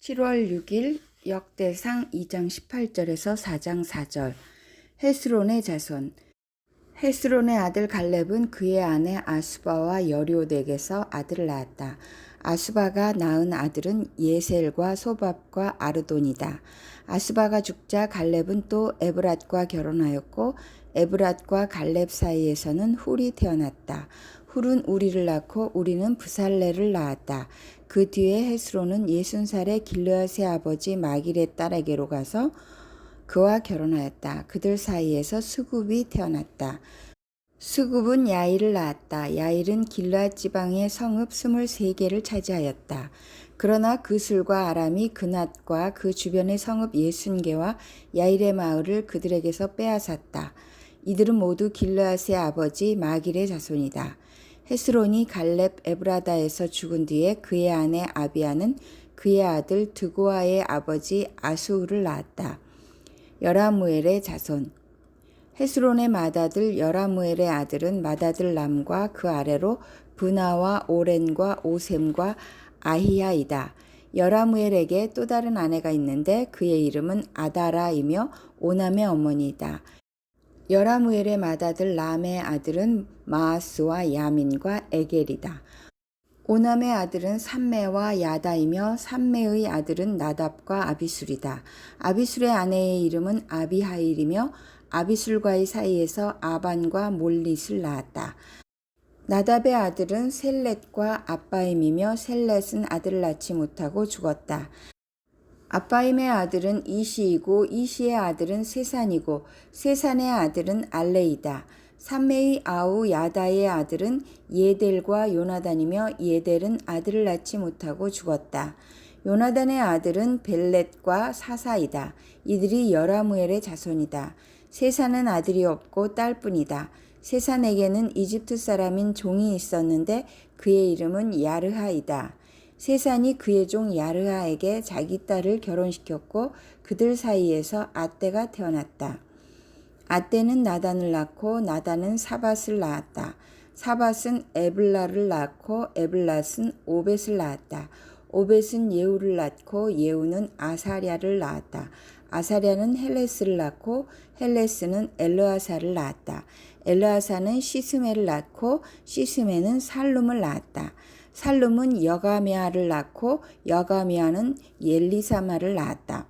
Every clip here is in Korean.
7월 6일 역대상 2장 18절에서 4장 4절. 헤스론의 자손. 헤스론의 아들 갈렙은 그의 아내 아수바와 여리오덱에서 아들을 낳았다. 아수바가 낳은 아들은 예셀과 소밥과 아르돈이다. 아수바가 죽자 갈렙은 또 에브랏과 결혼하였고 에브랏과 갈렙 사이에서는 훌이 태어났다. 훌은 우리를 낳고 우리는 부살레를 낳았다. 그 뒤에 헤스론은 60살의 길르앗의 아버지 마길의 딸에게로 가서 그와 결혼하였다. 그들 사이에서 수굽이 태어났다. 수굽은 야일을 낳았다. 야일은 길르앗 지방의 성읍 23개를 차지하였다. 그러나 그술과 아람이 그낫과 그 주변의 성읍 60개와 야일의 마을을 그들에게서 빼앗았다. 이들은 모두 길르앗의 아버지 마길의 자손이다. 헤스론이 갈렙 에브라다에서 죽은 뒤에 그의 아내 아비아는 그의 아들 드고아의 아버지 아수울을 낳았다. 여라무엘의 자손. 헤스론의 맏아들 여라무엘의 아들은 맏아들 람과 그 아래로 브나와 오렌과 오셈과 아히야이다. 여라무엘에게 또 다른 아내가 있는데 그의 이름은 아다라이며 오남의 어머니이다. 여라무엘의 맏아들 람의 아들은 마아스와 야민과 에겔이다. 오남의 아들은 삼매와 야다이며 삼매의 아들은 나답과 아비술이다. 아비술의 아내의 이름은 아비하일이며 아비술과의 사이에서 아반과 몰릿을 낳았다. 나답의 아들은 셀렛과 아빠임이며 셀렛은 아들을 낳지 못하고 죽었다. 아빠임의 아들은 이시이고 이시의 아들은 세산이고 세산의 아들은 알레이다. 삼매의 아우 야다의 아들은 예델과 요나단이며 예델은 아들을 낳지 못하고 죽었다. 요나단의 아들은 벨렛과 사사이다. 이들이 여라무엘의 자손이다. 세산은 아들이 없고 딸뿐이다. 세산에게는 이집트 사람인 종이 있었는데 그의 이름은 야르하이다. 세산이 그의 종 야르하에게 자기 딸을 결혼시켰고 그들 사이에서 아떼가 태어났다. 아떼는 나단을 낳고 나단은 사밧을 낳았다. 사밧은 에블라를 낳고 에블랏은 오벳을 낳았다. 오벳은 예후를 낳고 예후는 아사랴를 낳았다. 아사랴는 헬레스를 낳고 헬레스는 엘르아사를 낳았다. 엘르아사는 시스메를 낳고 시스메는 살룸을 낳았다. 살룸은 여가메아를 낳고 여가메아는 엘리사마를 낳았다.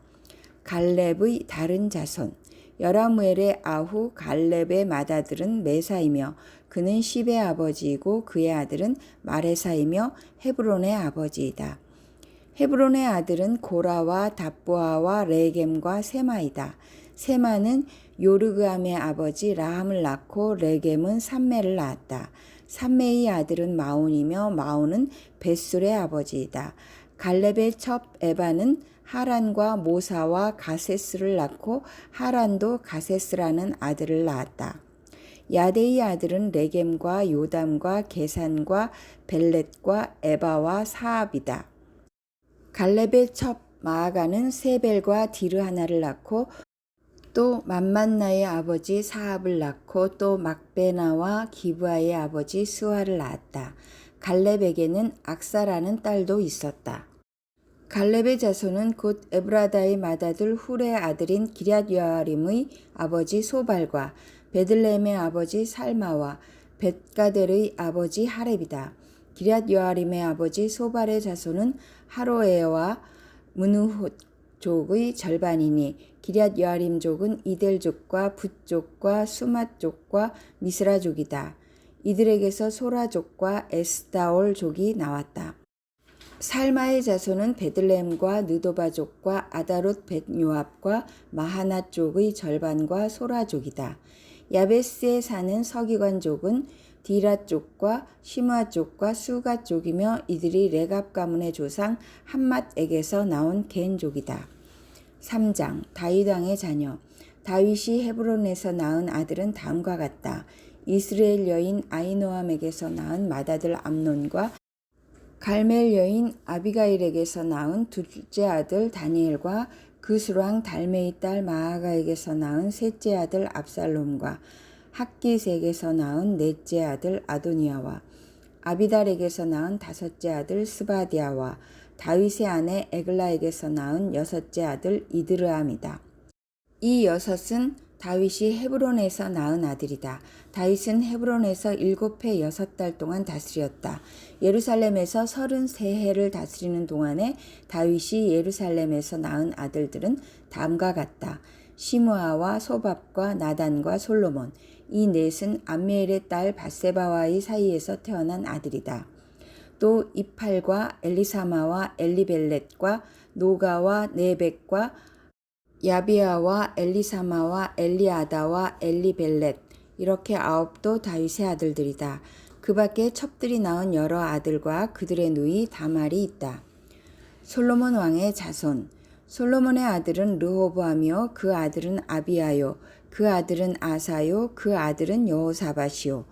갈렙의 다른 자손. 여라무엘의 아후 갈렙의 맏아들은 메사이며 그는 십의 아버지이고 그의 아들은 마레사이며 헤브론의 아버지이다. 헤브론의 아들은 고라와 답보아와 레겜과 세마이다. 세마는 요르그암의 아버지 라함을 낳고 레겜은 삼매를 낳았다. 삼매의 아들은 마온이며 마온은 벳술의 아버지이다. 갈렙의 첩 에바는 하란과 모사와 가세스를 낳고 하란도 가세스라는 아들을 낳았다. 야데의 아들은 레겜과 요담과 게산과 벨렛과 에바와 사압이다. 갈렙의 첩 마아가는 세벨과 디르하나를 낳고 또 맘만나의 아버지 사압을 낳고 또 막베나와 기브아의 아버지 스와를 낳았다. 갈렙에게는 악사라는 딸도 있었다. 갈렙의 자손은 곧 에브라다의 맏아들 훌의 아들인 기럇 여아림의 아버지 소발과 베들레헴의 아버지 살마와 벳가델의 아버지 하렙이다. 기럇 여아림의 아버지 소발의 자손은 하로에와 무느호족의 절반이니 기럇 여아림족은 이델족과 붓족과 수맛족과 미스라족이다. 이들에게서 소라족과 에스다올족이 나왔다. 살마의 자손은 베들레헴과 느도바족과 아다롯 벳요압과 마하낫 족의 절반과 소라족이다. 야베스에 사는 서기관족은 디랏 족과 시므아 족과 수가 족이며 이들이 레갑 가문의 조상 함맛에게서 나온 겐족이다. 3장 다윗 왕의 자녀. 다윗이 헤브론에서 낳은 아들은 다음과 같다. 이스라엘 여인 아히노암에게서 낳은 맏아들 암논과 갈멜 여인 아비가일에게서 낳은 둘째 아들 다니엘과 그술왕 달메의 딸 마아가에게서 낳은 셋째 아들 압살롬과 학깃에게서 낳은 넷째 아들 아도니아와 아비달에게서 낳은 다섯째 아들 스바디아와 다윗의 아내 에글라에게서 낳은 여섯째 아들 이드르암이다. 이 여섯은 다윗이 헤브론에서 낳은 아들이다. 다윗은 헤브론에서 7해 6달 동안 다스렸다. 예루살렘에서 33해를 다스리는 동안에 다윗이 예루살렘에서 낳은 아들들은 다음과 같다. 시므아와 소밥과 나단과 솔로몬. 이 넷은 암미엘의 딸 밧세바와의 사이에서 태어난 아들이다. 또 이팔과 엘리사마와 엘리벨렛과 노가와 네벡과 야비아와 엘리사마와 엘리아다와 엘리벨렛 이렇게 9도 다윗의 아들들이다. 그 밖에 첩들이 낳은 여러 아들과 그들의 누이 다말이 있다. 솔로몬 왕의 자손. 솔로몬의 아들은 르호보암이요 그 아들은 아비야요 그 아들은 아사요 그 아들은 여호사밧이요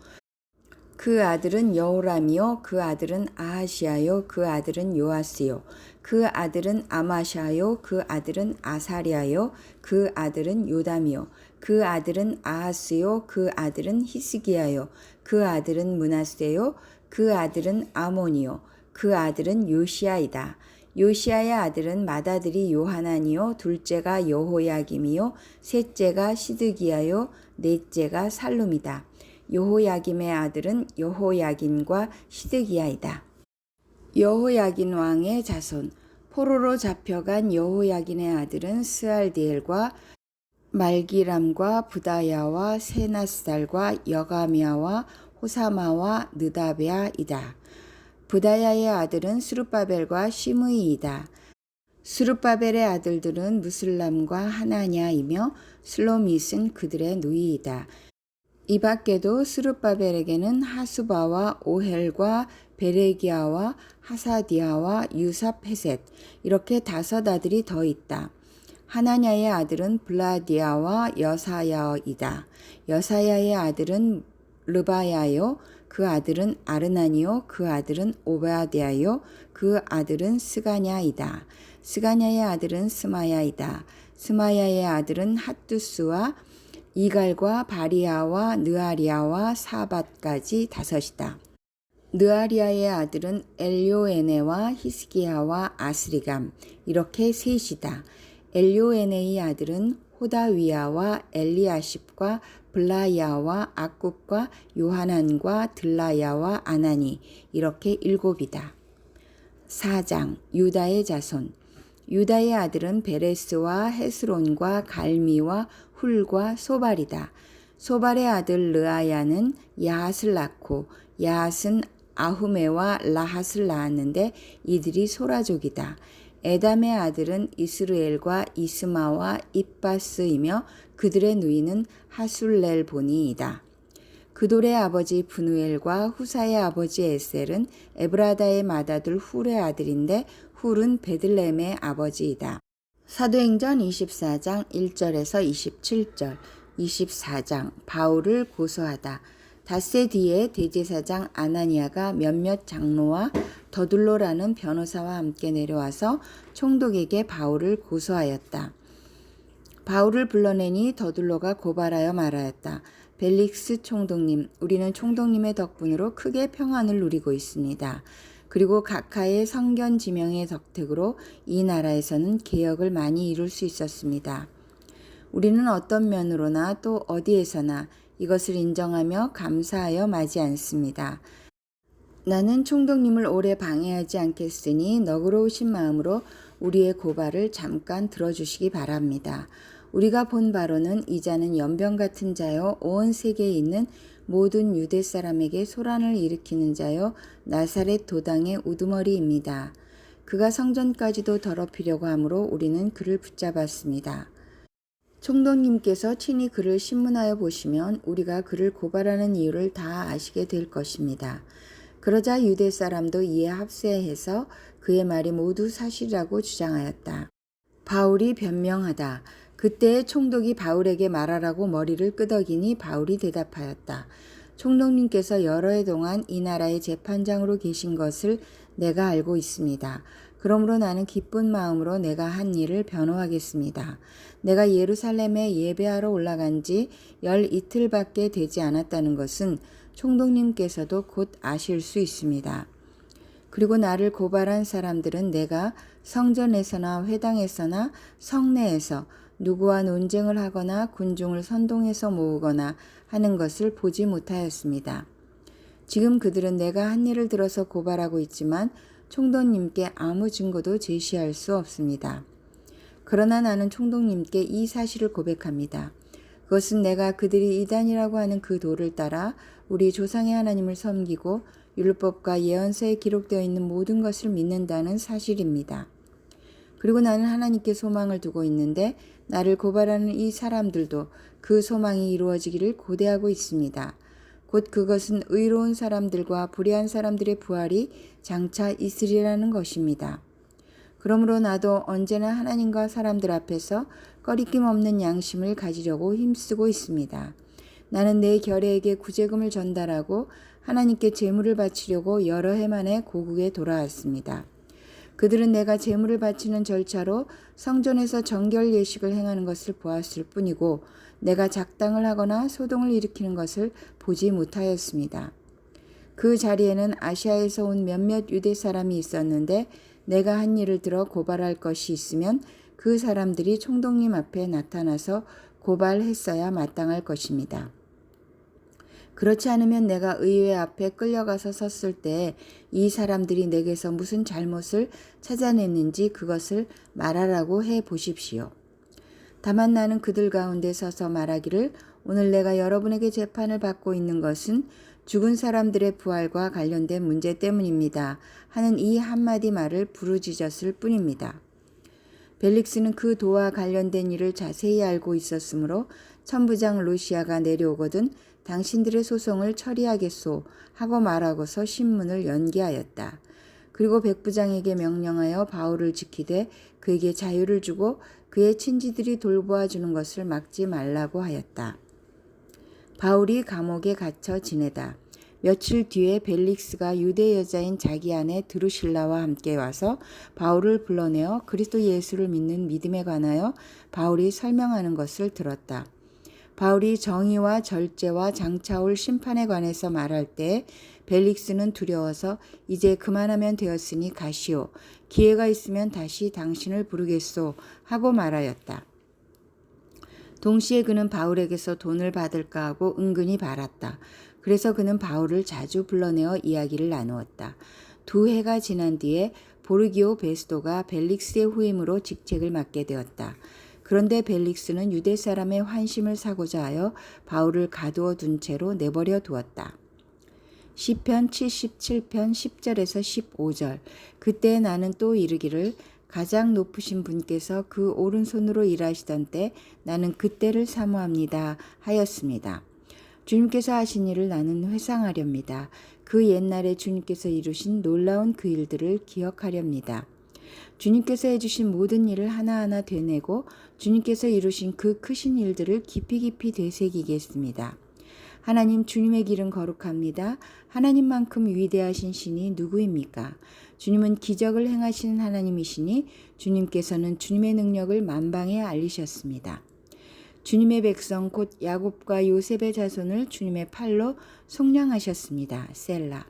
그 아들은 여호람이요 그 아들은 아하시야요 그 아들은 요아스요 그 아들은 아마샤요 그 아들은 아사리아요 그 아들은 요담이요 그 아들은 아하스요 그 아들은 히스기야요 그 아들은 므낫세요 그 아들은 아몬이요 그 아들은 요시야이다. 요시야의 아들은 맏아들이 요하나니요 둘째가 여호야김이요 셋째가 시드기야요 넷째가 살룸이다. 여호야김의 아들은 여호야긴과 시드기야이다. 여호야긴 왕의 자손. 포로로 잡혀간 여호야긴의 아들은 스알디엘과 말기람과 부다야와 세나살과 여가미아와 호사마와 느다베아이다. 부다야의 아들은 스룹바벨과 시므이이다. 스룹바벨의 아들들은 무슬람과 하나냐이며 슬로밋은 그들의 누이이다. 이 밖에도 스룹바벨에게는 하수바와 오헬과 베레기야와 하사디아와 유삽헤셋 이렇게 5 아들이 더 있다. 하나냐의 아들은 블라디아와 여사야이다. 여사야의 아들은 르바야요 그 아들은 아르나니요 그 아들은 오바디아요 그 아들은 스가냐이다. 스가냐의 아들은 스마야이다. 스마야의 아들은 핫두스와 이갈과 바리아와 느아리아와 사밧까지 5이다. 느아리아의 아들은 엘요에네와 히스기야와 아스리감 이렇게 3이다. 엘요에네의 아들은 호다위야와 엘리아십과 블라야와 악굽과 요하난과 들라야와 아나니 이렇게 7이다. 4장 유다의 자손. 유다의 아들은 베레스와 헤스론과 갈미와 훌과 소발이다. 소발의 아들 르아야는 야핫을 낳고 야핫은 아후메와 라핫을 낳았는데 이들이 소라족이다. 에담의 아들은 이스르엘과 이스마와 입바스이며 그들의 누이는 하술렐보니이다. 그돌의 아버지 브누엘과 후사의 아버지 에셀은 에브라다의 맏아들 훌의 아들인데 훌은 베들레헴의 아버지이다. 사도행전 24장 1절에서 27절 24장 바울을 고소하다. 닷새 뒤에 대제사장 아나니아가 몇몇 장로와 더둘로라는 변호사와 함께 내려와서 총독에게 바울을 고소하였다. 바울을 불러내니 더둘로가 고발하여 말하였다. 벨릭스 총독님, 우리는 총독님의 덕분으로 크게 평안을 누리고 있습니다. 그리고 각하의 성견 지명의 덕택으로 이 나라에서는 개혁을 많이 이룰 수 있었습니다. 우리는 어떤 면으로나 또 어디에서나 이것을 인정하며 감사하여 마지 않습니다. 나는 총독님을 오래 방해하지 않겠으니 너그러우신 마음으로 우리의 고발을 잠깐 들어주시기 바랍니다. 우리가 본 바로는 이 자는 연병 같은 자요 온 세계에 있는 모든 유대 사람에게 소란을 일으키는 자요 나사렛 도당의 우두머리입니다. 그가 성전까지도 더럽히려고 하므로 우리는 그를 붙잡았습니다. 총독님께서 친히 그를 신문하여 보시면 우리가 그를 고발하는 이유를 다 아시게 될 것입니다. 그러자 유대 사람도 이에 합세해서 그의 말이 모두 사실이라고 주장하였다. 바울이 변명하다. 그때 총독이 바울에게 말하라고 머리를 끄덕이니 바울이 대답하였다. 총독님께서 여러 해 동안 이 나라의 재판장으로 계신 것을 내가 알고 있습니다. 그러므로 나는 기쁜 마음으로 내가 한 일을 변호하겠습니다. 내가 예루살렘에 예배하러 올라간 지 12일밖에 되지 않았다는 것은 총독님께서도 곧 아실 수 있습니다. 그리고 나를 고발한 사람들은 내가 성전에서나 회당에서나 성내에서 누구와 논쟁을 하거나 군중을 선동해서 모으거나 하는 것을 보지 못하였습니다. 지금 그들은 내가 한 일을 들어서 고발하고 있지만 총독님께 아무 증거도 제시할 수 없습니다. 그러나 나는 총독님께 이 사실을 고백합니다. 그것은 내가 그들이 이단이라고 하는 그 도를 따라 우리 조상의 하나님을 섬기고 율법과 예언서에 기록되어 있는 모든 것을 믿는다는 사실입니다. 그리고 나는 하나님께 소망을 두고 있는데 나를 고발하는 이 사람들도 그 소망이 이루어지기를 고대하고 있습니다. 곧 그것은 의로운 사람들과 불의한 사람들의 부활이 장차 있으리라는 것입니다. 그러므로 나도 언제나 하나님과 사람들 앞에서 꺼리낌 없는 양심을 가지려고 힘쓰고 있습니다. 나는 내 결애에게 구제금을 전달하고 하나님께 제물을 바치려고 여러 해 만에 고국에 돌아왔습니다. 그들은 내가 제물을 바치는 절차로 성전에서 정결 예식을 행하는 것을 보았을 뿐이고 내가 작당을 하거나 소동을 일으키는 것을 보지 못하였습니다. 그 자리에는 아시아에서 온 몇몇 유대 사람이 있었는데 내가 한 일을 들어 고발할 것이 있으면 그 사람들이 총독님 앞에 나타나서 고발했어야 마땅할 것입니다. 그렇지 않으면 내가 의회 앞에 끌려가서 섰을 때 이 사람들이 내게서 무슨 잘못을 찾아냈는지 그것을 말하라고 해 보십시오. 다만 나는 그들 가운데 서서 말하기를 오늘 내가 여러분에게 재판을 받고 있는 것은 죽은 사람들의 부활과 관련된 문제 때문입니다. 하는 이 한마디 말을 부르짖었을 뿐입니다. 벨릭스는 그 도와 관련된 일을 자세히 알고 있었으므로 천부장 루시아가 내려오거든 당신들의 소송을 처리하겠소 하고 말하고서 신문을 연기하였다. 그리고 백부장에게 명령하여 바울을 지키되 그에게 자유를 주고 그의 친지들이 돌보아 주는 것을 막지 말라고 하였다. 바울이 감옥에 갇혀 지내다. 며칠 뒤에 벨릭스가 유대 여자인 자기 아내 드루실라와 함께 와서 바울을 불러내어 그리스도 예수를 믿는 믿음에 관하여 바울이 설명하는 것을 들었다. 바울이 정의와 절제와 장차 올 심판에 관해서 말할 때 벨릭스는 두려워서 이제 그만하면 되었으니 가시오. 기회가 있으면 다시 당신을 부르겠소 하고 말하였다. 동시에 그는 바울에게서 돈을 받을까 하고 은근히 바랐다. 그래서 그는 바울을 자주 불러내어 이야기를 나누었다. 2해가 지난 뒤에 보르기오 베스도가 벨릭스의 후임으로 직책을 맡게 되었다. 그런데 벨릭스는 유대 사람의 환심을 사고자 하여 바울을 가두어 둔 채로 내버려 두었다. 시편 77편 10절에서 15절. 그때 나는 또 이르기를 가장 높으신 분께서 그 오른손으로 일하시던 때 나는 그때를 사모합니다 하였습니다. 주님께서 하신 일을 나는 회상하렵니다. 그 옛날에 주님께서 이루신 놀라운 그 일들을 기억하렵니다. 주님께서 해주신 모든 일을 하나하나 되뇌고 주님께서 이루신 그 크신 일들을 깊이 깊이 되새기겠습니다. 하나님 주님의 길은 거룩합니다. 하나님만큼 위대하신 신이 누구입니까? 주님은 기적을 행하시는 하나님이시니 주님께서는 주님의 능력을 만방에 알리셨습니다. 주님의 백성 곧 야곱과 요셉의 자손을 주님의 팔로 속량하셨습니다. 셀라.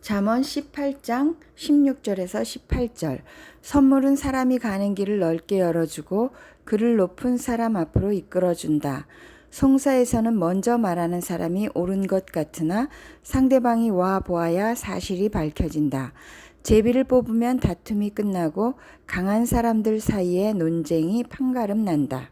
잠언 18장 16절에서 18절. 선물은 사람이 가는 길을 넓게 열어주고 그를 높은 사람 앞으로 이끌어준다. 송사에서는 먼저 말하는 사람이 옳은 것 같으나 상대방이 와 보아야 사실이 밝혀진다. 제비를 뽑으면 다툼이 끝나고 강한 사람들 사이에 논쟁이 판가름 난다.